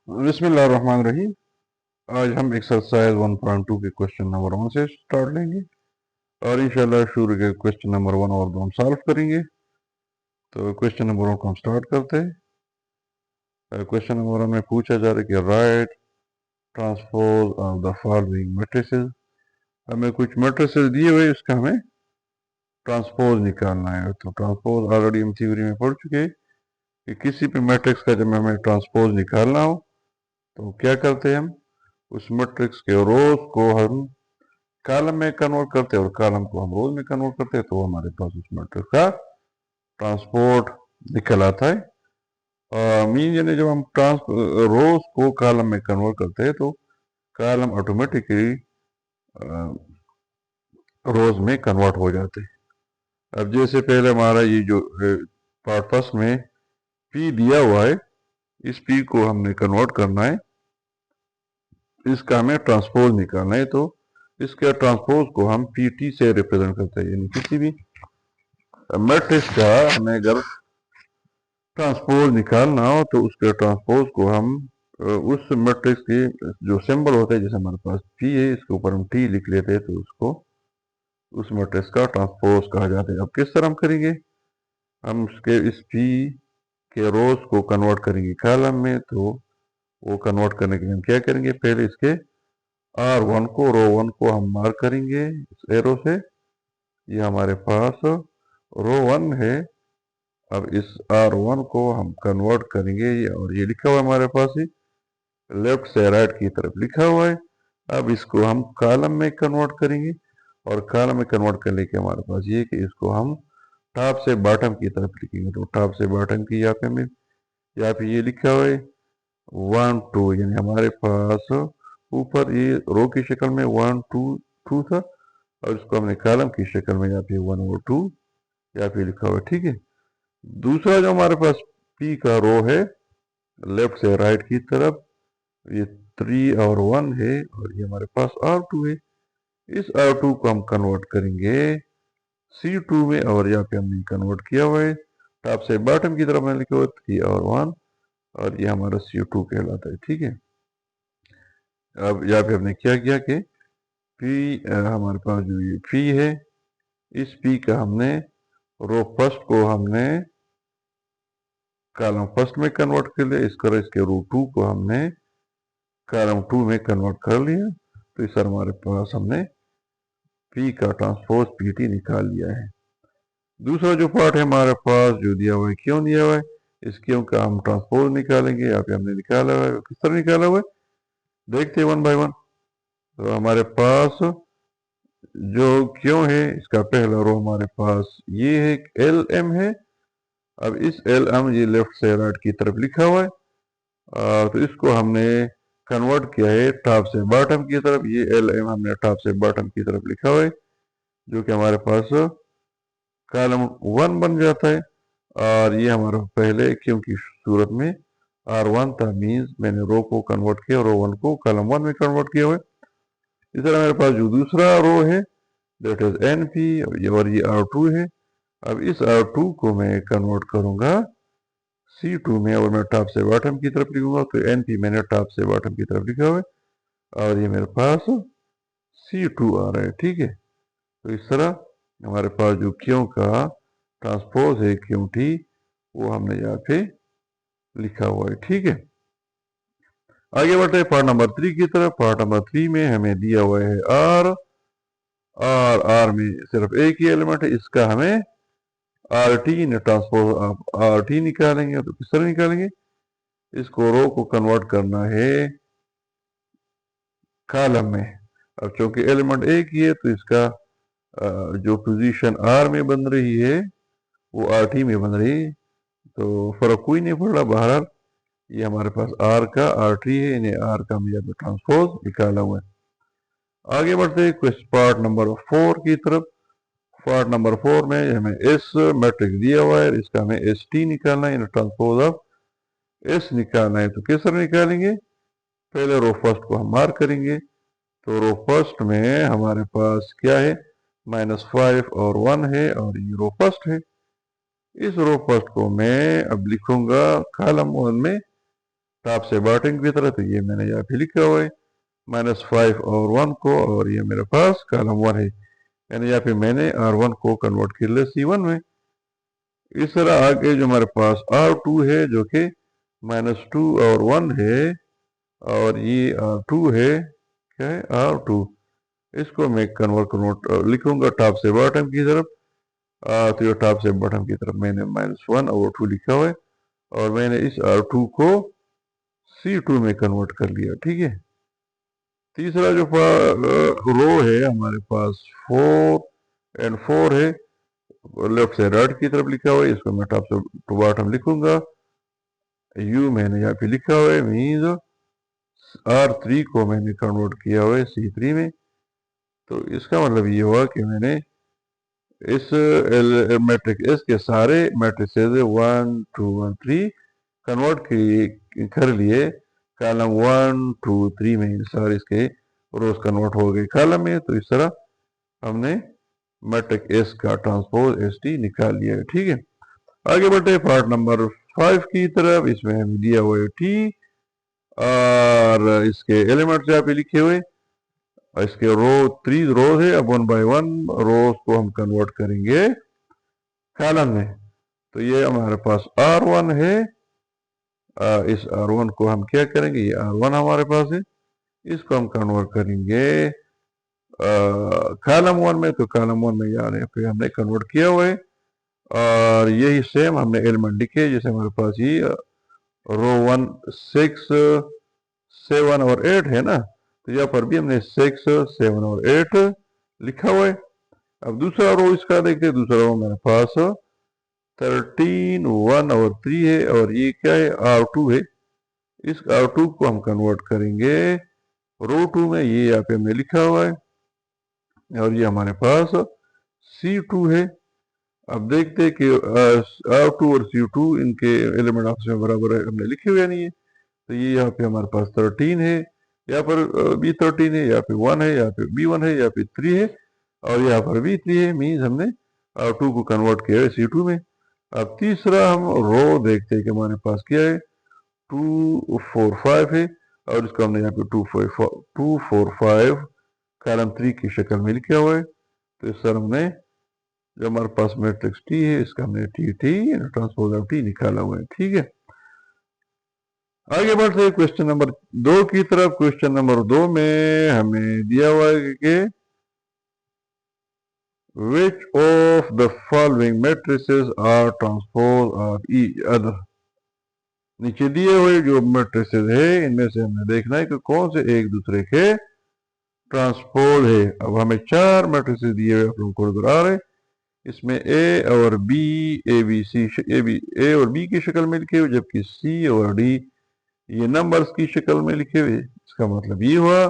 बिस्मिल्लाहिर्रहमानिर्रहीम। आज हम एक्सरसाइज 1.2 के क्वेश्चन नंबर 1 से स्टार्ट लेंगे और इंशाल्लाह शुरू के क्वेश्चन नंबर 1 और 2 हम सॉल्व करेंगे। तो क्वेश्चन नंबर 1 को हम स्टार्ट करते हैं। क्वेश्चन नंबर 1 में पूछा जा रहा है कि right transpose of the following matrices. हमें कुछ मैट्रिसेस दिए हुए, उसका हमें ट्रांसपोज निकालना है। तो ट्रांसपोज ऑलरेडी हम थ्योरी में पढ़ चुके हैं कि किसी भी मैट्रिक्स का जब हमें ट्रांसपोज निकालना हो तो क्या करते हैं, हम उस मैट्रिक्स के रोज को हम कॉलम में कन्वर्ट करते हैं और कॉलम को हम रोज में कन्वर्ट करते हैं, तो हमारे पास उस मैट्रिक्स का ट्रांसपोर्ट निकल आता है। मीन यानी जब हम रोज को कॉलम में कन्वर्ट करते हैं तो कॉलम ऑटोमेटिकली रोज में कन्वर्ट हो जाते हैं। अब जैसे पहले हमारा ये जो पार्ट फर्स्ट में पी दिया हुआ है, इस पी को हमने कन्वर्ट करना है, इसका हमें ट्रांसपोज निकालना है। तो इसके ट्रांसपोज को हम पी टी से रिप्रेजेंट करते हैं, यानी किसी भी मैट्रिक्स का हमें अगर ट्रांसपोज निकालना हो तो उसके ट्रांसपोज को हम उस मैट्रिक्स की जो सिंबल होता है, जैसे हमारे पास पी है, इसके ऊपर हम टी लिख लेते हैं, तो उसको उस मैट्रिक्स का ट्रांसपोज कहा जाता है। अब किस तरह हम करेंगे, हम उसके इस पी के रोज को कन्वर्ट करेंगे कॉलम में। तो वो कन्वर्ट करने के लिए हम क्या करेंगे, पहले इसके R1 को, रो 1 को हम मार्क करेंगे इस एरो से। ये हमारे पास रो 1 है। अब इस R1 को हम कन्वर्ट करेंगे, और ये लिखा हुआ है हमारे पास ही लेफ्ट से राइट की तरफ लिखा हुआ है। अब इसको हम कॉलम में कन्वर्ट करेंगे, और कॉलम में कन्वर्ट करने के हमारे पास ये कि इसको हम टॉप से बॉटम की तरफ लिखेंगे। तो टॉप से बॉटम की यहाँ पे ये लिखा हुआ है 1 2, यानी हमारे पास ऊपर ये रो की शक्ल में 1 2 2 था, और इसको हमने कॉलम की शक्ल में यहाँ पे 1 और 2 यहाँ पे लिखा हुआ है। ठीक है। दूसरा जो हमारे पास पी का रो है लेफ्ट से राइट की तरफ, ये 3 और 1 है, और ये हमारे पास R2 है। इस R2 को हम कन्वर्ट करेंगे C2 में, और यहाँ पे हमने कन्वर्ट किया हुआ है टॉप से बॉटम की तरफ, मैंने लिखा हुआ 3 और 1, और ये हमारा C2 कहलाता है। ठीक है। अब यहाँ पे हमने क्या किया कि P हमारे पास जो ये P है, इस P का हमने रो फर्स्ट को हमने कॉलम फर्स्ट में कन्वर्ट कर लिया, इस तरह इसके रो 2 को हमने कॉलम 2 में कन्वर्ट कर लिया। तो इस हमारे पास हमने P का ट्रांसपोज PT निकाल लिया है। दूसरा जो पार्ट है हमारे पास जो दिया हुआ है, क्यों दिया हुआ है, इस क्यों का हम ट्रांसपोज निकालेंगे। यहाँ पे हमने निकाला हुआ है, किस तरह निकाला हुआ है देखते हैं वन बाय वन। तो हमारे पास जो क्यों है, इसका पहला रो हमारे पास ये है, LM है। अब इस LM ये लेफ्ट से राइट की तरफ लिखा हुआ है, तो इसको हमने कन्वर्ट किया है टॉप से बॉटम की तरफ। ये LM हमने टॉप से बॉटम की तरफ लिखा हुआ है, जो कि हमारे पास कॉलम 1 बन जाता है। और ये हमारा पहले क्योंकि सूरत में R1 था, मीन्स मैंने रो को कन्वर्ट किया, रो 1 को कॉलम 1 में कन्वर्ट किया हुआ है। इस तरह मेरे पास जो दूसरा रो है दैट इज NP, और ये R2 है। अब इस R2 को मैं कन्वर्ट करूंगा C2 में, और मैं टॉप से बॉटम की तरफ लिखूंगा। तो NP मैंने टॉप से बॉटम की तरफ लिखा हुआ है, और ये मेरे पास C2 आ रहा है। ठीक है। तो इस तरह हमारे पास जो क्यों का ट्रांसपोज है क्यों टी, वो हमने यहाँ पे लिखा हुआ है। ठीक है। आगे बढ़ते हैं पार्ट नंबर 3 की तरफ। पार्ट नंबर 3 में हमें दिया हुआ है R में सिर्फ एक ही एलिमेंट है, इसका हमें RT ने ट्रांसपोज RT निकालेंगे। तो किस तरह निकालेंगे, इसको रो को कन्वर्ट करना है कॉलम में। अब चूंकि एलिमेंट एक ही है, तो इसका जो पोजीशन R में बन रही है वो RT में बन रही है, तो फर्क कोई नहीं पड़ रहा। बहरहाल ये हमारे पास R का RT है, यानी R का हम यहाँ पे ट्रांसपोज निकाला हुआ है। आगे बढ़ते हैं क्वेश्चन पार्ट नंबर 4 की तरफ। पार्ट नंबर 4 में हमें S मैट्रिक्स दिया हुआ है, इसका हमें ST निकालना है, ट्रांसपोज ऑफ S निकालना है। तो किस तरह निकालेंगे, पहले रो फर्स्ट को हम मार्क करेंगे। तो रो फर्स्ट में हमारे पास क्या है, -5 और 1 है, और ये रो फर्स्ट है। इस रो फर्स्ट को मैं अब लिखूंगा कॉलम 1 में टॉप से बॉटम की तरह, तो ये मैंने यहाँ पे लिखा हुआ है -5 और 1 को, और ये मेरे पास कॉलम 1 है, यानी यहाँ पे मैंने R1 को कन्वर्ट कर लिया C1 में। इस तरह आगे जो हमारे पास R2 है जो कि -2 और 1 है, और ये R2 है, क्या है R2, इसको मैं कन्वर्ट लिखूंगा टॉप से बॉटम की तरफ। तो ये टॉप से बॉटम की तरफ मैंने -1 और 2 लिखा हुआ है, और मैंने इस R2 को C2 में कन्वर्ट कर लिया, ठीक है। तीसरा जो रो है हमारे पास 4 और 4 है, लेफ्ट से राइट की तरफ लिखा हुआ है, इसको मैं टॉप से टू बॉटम लिखूंगा। U मैंने यहाँ पे लिखा हुआ है, मीन्स R3 को मैंने कन्वर्ट किया हुआ है C3 में। तो इसका मतलब ये हुआ कि मैंने इस मैट्रिक्स एस के सारे मैट्रिसेस 1 2 1 3 कन्वर्ट कर लिए कॉलम 1 2 3 में, सारे इसके रोज कन्वर्ट हो गए कॉलम में। तो इस तरह हमने मैट्रिक्स एस का ट्रांसपोज एस टी निकाल लिया है, ठीक है। आगे बढ़ते पार्ट नंबर 5 की तरफ। इसमें हमें दिया हुआ है टी, और इसके एलिमेंट्स यहाँ पे लिखे हुए, और इसके रो 3 रोज है। अब 1 बाय 1 रोज को हम कन्वर्ट करेंगे कॉलम में। तो ये हमारे पास R1 है, इस R1 को हम क्या करेंगे, ये R1 हमारे पास है, इसको हम कन्वर्ट करेंगे कॉलम 1 में। तो कॉलम 1 में यहाँ पे हमने कन्वर्ट किया हुआ है, और यही सेम हमने एलिमेंट लिखे, जैसे हमारे पास ये रो 1 6 7 और 8 है ना, तो यहाँ पर भी हमने 6 7 और 8 लिखा हुआ है। अब दूसरा रो इसका देखते हैं। दूसरा रो मेरे पास 13 1 और 3 है, और ये क्या है, R2 है। इस R2 को हम कन्वर्ट करेंगे रो 2 में, ये यहाँ पे हमने लिखा हुआ है, और ये हमारे पास C2 है। अब देखते हैं कि R2 और C2 इनके एलिमेंट आपस में बराबर है, हमने लिखे हुए नहीं है। तो ये यहाँ पे हमारे पास 13 है, यहाँ पर B13 है, यहाँ पे 1 है, यहाँ पे B1 है, यहाँ पे 3 है, और यहाँ पर भी 3 है, मीन्स हमने R2 को कन्वर्ट किया है C2 में। अब तीसरा हम रो देखते हैं कि हमारे पास क्या है, 2 4 5 है, और इसको हमने यहाँ पे 2 4 5 कॉलम 3 की शक्ल में लिखा हुआ है। तो इस तरह हमने जो हमारे पास मैट्रिक्स टी है, इसका हमने टी ट्रांसपोज ऑफ टी निकाला हुआ है, ठीक है। आगे बढ़ते हैं क्वेश्चन नंबर 2 की तरफ। क्वेश्चन नंबर 2 में हमें दिया हुआ है कि which of the following matrices are transpose of each other। नीचे दिए हुए जो मैट्रिसेस है, इनमें से हमें देखना है कि कौन से एक दूसरे के ट्रांसपोज है। अब हमें 4 मैट्रिसेस दिए हुए आप लोगों को नजर आ रहे हैं। इसमें ए और बी, ए और बी की शक्ल में लिखे हुए, जबकि सी और डी ये नंबर्स की शक्ल में लिखे हुए। इसका मतलब ये हुआ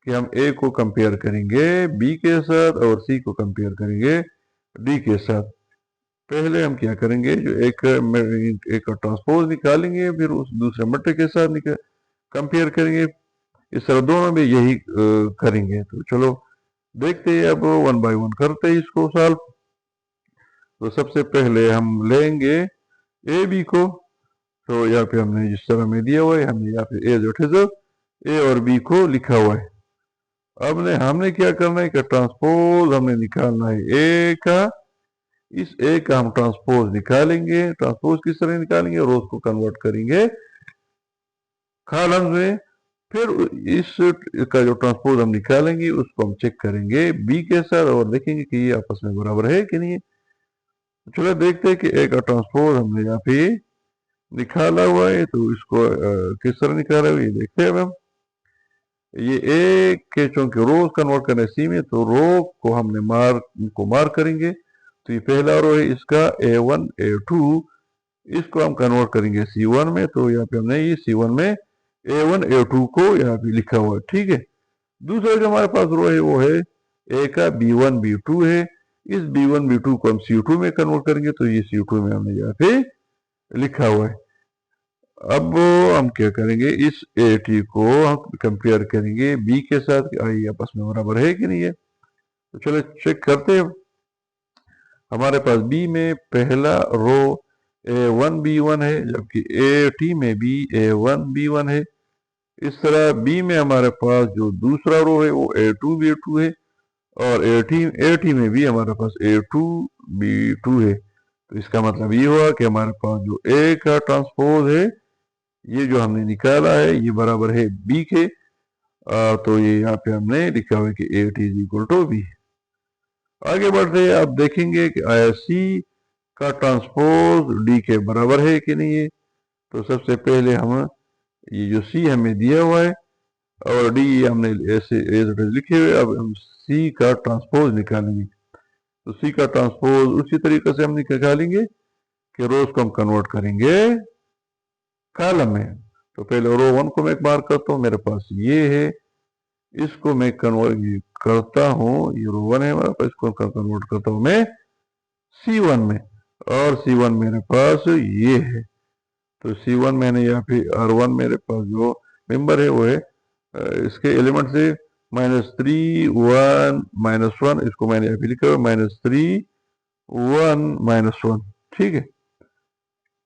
कि हम ए को कंपेयर करेंगे बी के साथ, और सी को कंपेयर करेंगे डी के साथ। पहले हम क्या करेंगे, जो एक ट्रांसपोज निकालेंगे, फिर उस दूसरे मैट्रिक्स के साथ कंपेयर करेंगे। इस तरह दोनों में यही करेंगे। तो चलो देखते हैं, अब 1 बाय 1 करते हैं इसको सॉल्व। तो सबसे पहले हम लेंगे ए बी को। तो यहाँ पे हमने जिस तरह में दिया हुआ है, हमने यहाँ पे ए जो ए और बी को लिखा हुआ है। अब हमने क्या करना है कि ट्रांसपोज हमने निकालना है ए का। इस ए का हम ट्रांसपोज निकालेंगे। ट्रांसपोज किस तरह निकालेंगे, रोज को कन्वर्ट करेंगे कॉलम में। फिर इस का जो ट्रांसपोज हम निकालेंगे उसको हम चेक करेंगे बी के साथ, और देखेंगे कि ये आपस में बराबर है कि नहीं है। चलो देखते हैं कि ए का ट्रांसपोज हमने यहाँ पे निकाला हुआ है। तो इसको किस तरह निकाला हुआ है ये देखते हैं। अब हम ये ए के चूंकि रोज कन्वर्ट करना है सी में, तो रो को हमने मार्क करेंगे। तो ये पहला रो है इसका A1 A2, इसको हम कन्वर्ट करेंगे C1 में। तो यहाँ पे हमने ये C1 में A1 A2 को यहाँ पे लिखा हुआ है, ठीक है। दूसरा जो हमारे पास रो है वो है ए का B1 B2 है। इस B1 B2 को हम C2 में कन्वर्ट करेंगे। तो ये C2 में हमने यहाँ पे लिखा हुआ है। अब हम क्या करेंगे, इस ए टी को हम कंपेयर करेंगे बी के साथ कि आई आपस में बराबर है कि नहीं है। तो चलो चेक करते हैं। हमारे पास बी में पहला रो A1B1 है, जबकि A में भी A1B1 है। इस तरह B में हमारे पास जो दूसरा रो है वो A2B2 है, और A में भी हमारे पास A2B2 है। तो इसका मतलब ये हुआ कि हमारे पास जो A का ट्रांसपोज है, ये जो हमने निकाला है, ये बराबर है B के। तो ये यहाँ पे हमने लिखा हुआ है कि AT is equal to B। आगे बढ़ते हैं, आप देखेंगे कि आया C का ट्रांसपोज D के बराबर है कि नहीं है। तो सबसे पहले हम ये जो C हमें दिया हुआ है और D हमने ऐसे लिखे हुए, अब हम C का ट्रांसपोज निकालेंगे। तो C का ट्रांसपोज उसी तरीके से हम निकालेंगे कि रोज को हम कन्वर्ट करेंगे कॉलम में। तो पहले रो 1 को मैं मार्क करता हूँ, मेरे पास ये है, इसको मैं कन्वर्ट करता हूँ, ये रो 1 है हमारे पास, इसको कन्वर्ट करता हूँ मैं C1 में, और C1 मेरे पास ये है। तो C1 मैंने यहाँ पे R1 मेरे पास जो मेंबर है वो है इसके एलिमेंट से -3 1 -1, इसको मैंने यहाँ पे लिखा हुआ -3 1 -1, ठीक है।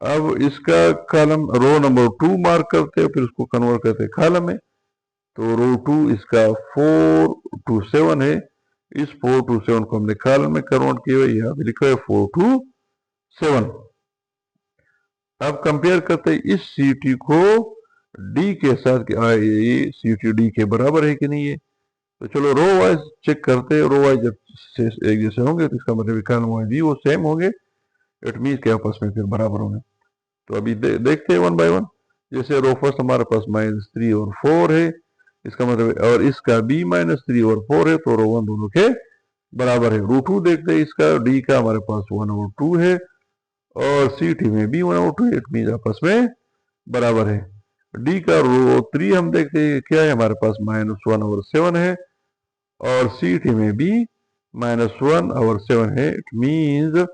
अब इसका कॉलम रो नंबर 2 मार्क करते हैं, फिर उसको कन्वर्ट करते हैं कॉलम में। तो रो 2 इसका 4 to 7 है, इस 4 to 7 को हमने कॉलम में कन्वर्ट किया हुआ, यहाँ पे लिखा है 4 to 7। अब कंपेयर करते हैं इस CT को D के साथ कि ये CT D के बराबर है कि नहीं है। तो चलो रो वाइज चेक करते हैं। रो वाइज जब एक जैसे होंगे तो इसका मतलब कॉलम वाइज भी वो सेम होंगे, इट मीन्स के आपस में फिर बराबर होंगे। तो अभी देखते हैं वन बाय वन। जैसे रो फर्स्ट हमारे पास -3 और 4 है, इसका मतलब, और इसका भी -3 और 4 है, तो रो 1 दोनों के बराबर है। रो 2 देखते हैं, इसका D का हमारे पास 1 और 2 है, और CT में भी 1 और 2 है, इट मीन्स आपस में बराबर है। D का रो 3 हम देखते हैं क्या है, हमारे पास -1 और 7 है, और CT में भी -1 और 7 है, इट मीन्स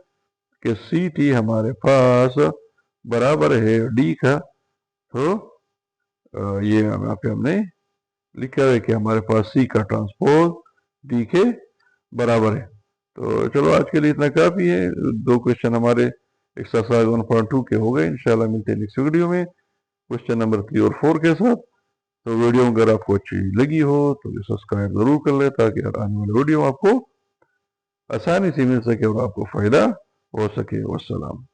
कि CT हमारे पास बराबर है D का। तो ये यहाँ पे हमने लिखा है कि हमारे पास C का ट्रांसपोज D के बराबर है। तो चलो आज के लिए इतना काफ़ी है। 2 क्वेश्चन हमारे एक्सरसाइज 1.2 के हो गए। इंशाल्लाह मिलते हैं नेक्स्ट वीडियो में क्वेश्चन नंबर 3 और 4 के साथ। तो वीडियो अगर आपको अच्छी लगी हो तो सब्सक्राइब ज़रूर कर ले, ताकि हर आने वाले वीडियो आपको आसानी से मिल सके और आपको फ़ायदा हो सके। वस्सलाम।